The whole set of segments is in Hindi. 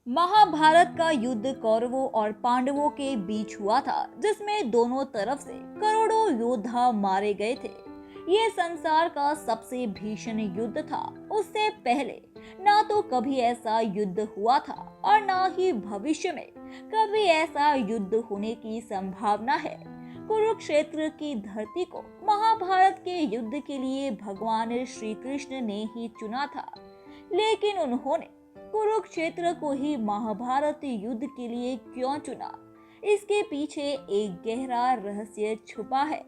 महाभारत का युद्ध कौरवों और पांडवों के बीच हुआ था, जिसमें दोनों तरफ से करोड़ों योद्धा मारे गए थे। ये संसार का सबसे भीषण युद्ध था। उससे पहले ना तो कभी ऐसा युद्ध हुआ था और ना ही भविष्य में कभी ऐसा युद्ध होने की संभावना है। कुरुक्षेत्र की धरती को महाभारत के युद्ध के लिए भगवान श्री कृष्ण ने ही चुना था, लेकिन उन्होंने कुरुक्षेत्र को ही महाभारत युद्ध के लिए क्यों चुना, इसके पीछे एक गहरा रहस्य छुपा है।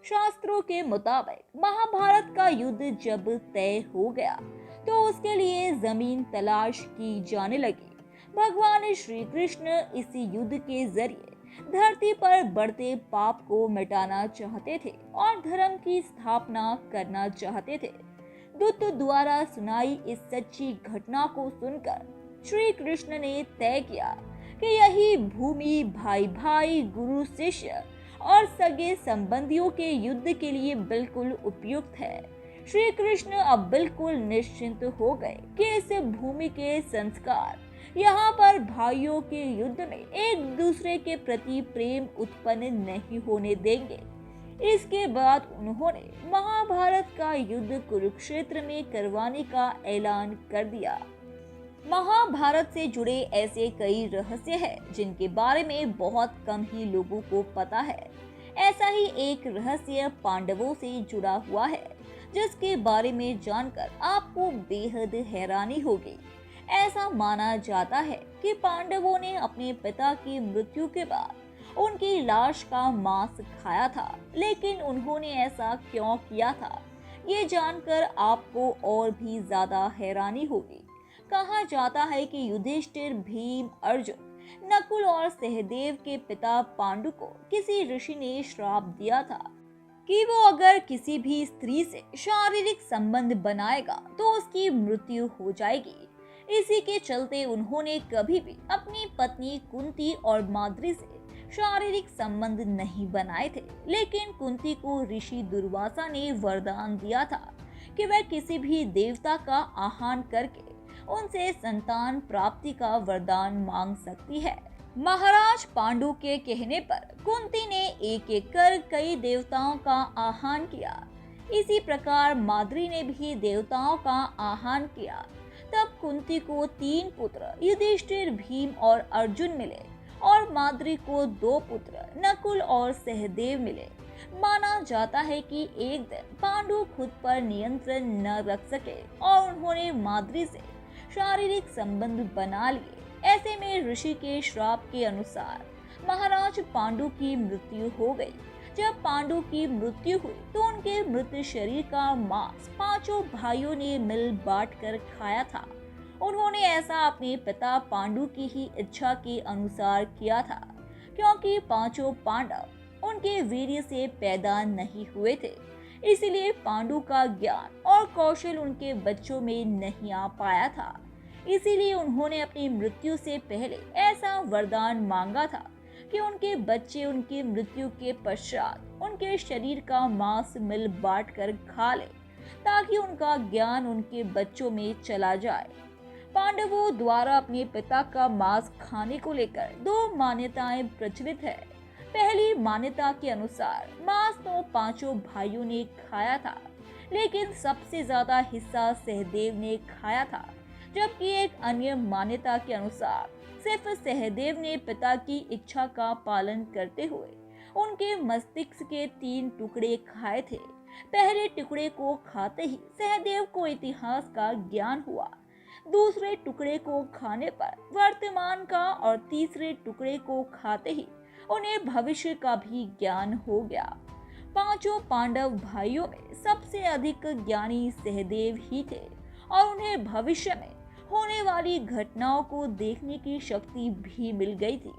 शास्त्रों के मुताबिक महाभारत का युद्ध जब तय हो गया तो उसके लिए जमीन तलाश की जाने लगी। भगवान श्री कृष्ण इसी युद्ध के जरिए धरती पर बढ़ते पाप को मिटाना चाहते थे और धर्म की स्थापना करना चाहते थे। दूत द्वारा सुनाई इस सच्ची घटना को सुनकर श्री कृष्ण ने तय किया कि यही भूमि भाई भाई, गुरु शिष्य और सगे संबंधियों के युद्ध के लिए बिल्कुल उपयुक्त है। श्री कृष्ण अब बिल्कुल निश्चिंत हो गए कि इस भूमि के संस्कार यहाँ पर भाइयों के युद्ध में एक दूसरे के प्रति प्रेम उत्पन्न नहीं होने देंगे। इसके बाद उन्होंने महाभारत का युद्ध कुरुक्षेत्र में करवाने का ऐलान कर दिया। महाभारत से जुड़े ऐसे कई रहस्य हैं जिनके बारे में बहुत कम ही लोगों को पता है। ऐसा ही एक रहस्य पांडवों से जुड़ा हुआ है, जिसके बारे में जानकर आपको बेहद हैरानी होगी। ऐसा माना जाता है कि पांडवों ने अपने पिता की मृत्यु के बाद उनकी लाश का मांस खाया था, लेकिन उन्होंने ऐसा क्यों किया था, ये जानकर आपको और भी ज्यादा हैरानी होगी। कहा जाता है कि युधिष्ठिर, भीम, अर्जुन, नकुल और सहदेव के पिता पांडु को किसी ऋषि ने श्राप दिया था कि वो अगर किसी भी स्त्री से शारीरिक संबंध बनाएगा तो उसकी मृत्यु हो जाएगी। इसी के चलते उन्होंने कभी भी अपनी पत्नी कुंती और माद्री से शारीरिक संबंध नहीं बनाए थे, लेकिन कुंती को ऋषि दुर्वासा ने वरदान दिया था कि वह किसी भी देवता का आह्वान करके उनसे संतान प्राप्ति का वरदान मांग सकती है। महाराज पांडु के कहने पर कुंती ने एक एक कर कई देवताओं का आह्वान किया। इसी प्रकार माद्री ने भी देवताओं का आह्वान किया। तब कुंती को 3 पुत्र युधिष्ठिर, भीम और अर्जुन मिले और माद्री को 2 पुत्र नकुल और सहदेव मिले। माना जाता है कि एक दिन पांडु खुद पर नियंत्रण न रख सके और उन्होंने माद्री से शारीरिक संबंध बना लिए। ऐसे में ऋषि के श्राप के अनुसार महाराज पांडु की मृत्यु हो गई। जब पांडु की मृत्यु हुई तो उनके मृत शरीर का मांस 5 भाइयों ने मिल बांट कर खाया था। उन्होंने ऐसा अपने पिता पांडु की ही इच्छा के अनुसार किया था, क्योंकि 5 पांडव उनके वीर्य से पैदा नहीं हुए थे। इसलिए पांडु का ज्ञान और कौशल उनके बच्चों में नहीं आ पाया था। इसीलिए उन्होंने अपनी मृत्यु से पहले ऐसा वरदान मांगा था कि उनके बच्चे उनकी मृत्यु के पश्चात उनके शरीर का मांस मिल बांट कर खा ले, ताकि उनका ज्ञान उनके बच्चों में चला जाए। पांडवों द्वारा अपने पिता का मांस खाने को लेकर 2 मान्यताएं प्रचलित है। पहली मान्यता के अनुसार मांस तो 5 भाइयों ने खाया था, लेकिन सबसे ज्यादा हिस्सा सहदेव ने खाया था। जबकि एक अन्य मान्यता के अनुसार सिर्फ सहदेव ने पिता की इच्छा का पालन करते हुए उनके मस्तिष्क के 3 टुकड़े खाए थे। पहले टुकड़े को खाते ही सहदेव को इतिहास का ज्ञान हुआ, दूसरे टुकड़े को खाने पर वर्तमान का और तीसरे टुकड़े को खाते ही उन्हें भविष्य का भी ज्ञान हो गया। 5 पांडव भाइयों में सबसे अधिक ज्ञानी सहदेव ही थे और उन्हें भविष्य में होने वाली घटनाओं को देखने की शक्ति भी मिल गई थी।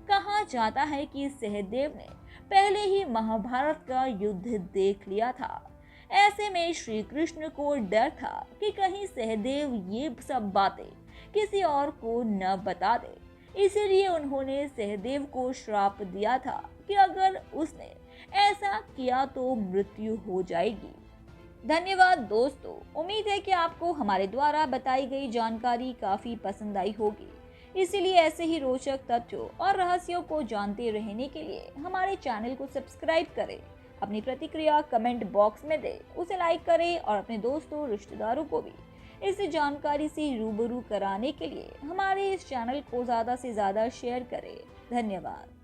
कहा जाता है कि सहदेव ने पहले ही महाभारत का युद्ध देख लिया था। ऐसे में श्री कृष्ण को डर था कि कहीं सहदेव ये सब बातें किसी और को न बता दे। इसीलिए उन्होंने सहदेव को श्राप दिया था कि अगर उसने ऐसा किया तो मृत्यु हो जाएगी। धन्यवाद दोस्तों, उम्मीद है कि आपको हमारे द्वारा बताई गई जानकारी काफ़ी पसंद आई होगी। इसीलिए ऐसे ही रोचक तथ्यों और रहस्यों को जानते रहने के लिए हमारे चैनल को सब्सक्राइब करें। अपनी प्रतिक्रिया कमेंट बॉक्स में दें, उसे लाइक करें और अपने दोस्तों रिश्तेदारों को भी इस जानकारी से रूबरू कराने के लिए हमारे इस चैनल को ज़्यादा से ज़्यादा शेयर करें। धन्यवाद।